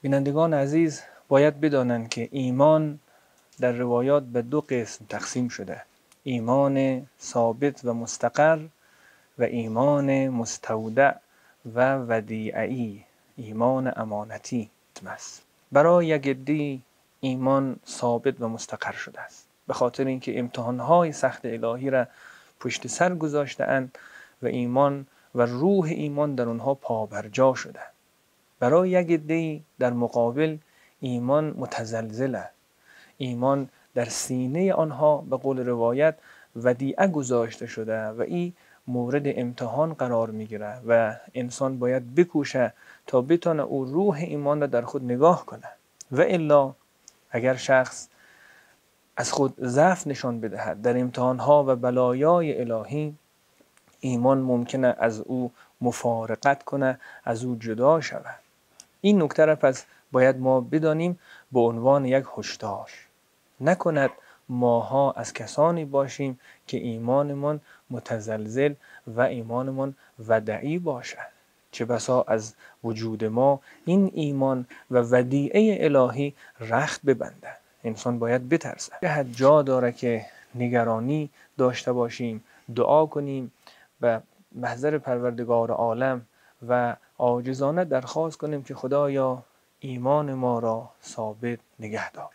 بینندگان عزیز باید بدانند که ایمان در روایات به دو قسم تقسیم شده: ایمان ثابت و مستقر و ایمان مستودع و ودیعی، ایمان امانتی است. برای یک عده ایمان ثابت و مستقر شده است، به خاطر اینکه امتحانهای سخت الهی را پشت سر گذاشته‌اند و ایمان و روح ایمان در آنها پابرجا شده. برای یک عده در مقابل ایمان متزلزل است. ایمان در سینه آنها به قول روایت ودیعه گذاشته شده و این مورد امتحان قرار میگیره و انسان باید بکوشه تا بتونه او روح ایمان را در خود نگاه کنه. و الا اگر شخص از خود ضعف نشان بدهد در امتحانها و بلایای الهی، ایمان ممکنه از او مفارقت کنه، از او جدا شود. این نکته را پس باید ما بدانیم به عنوان یک هشدار. نکند ماها از کسانی باشیم که ایمانمان متزلزل و ایمانمان ودیعی باشد. چه بسا از وجود ما این ایمان و ودیعه الهی رخت ببنده. انسان باید بترسه. جا داره که نگرانی داشته باشیم، دعا کنیم و محضر پروردگار عالم و عاجزانه درخواست کنیم که خدایا ایمان ما را ثابت نگه دار.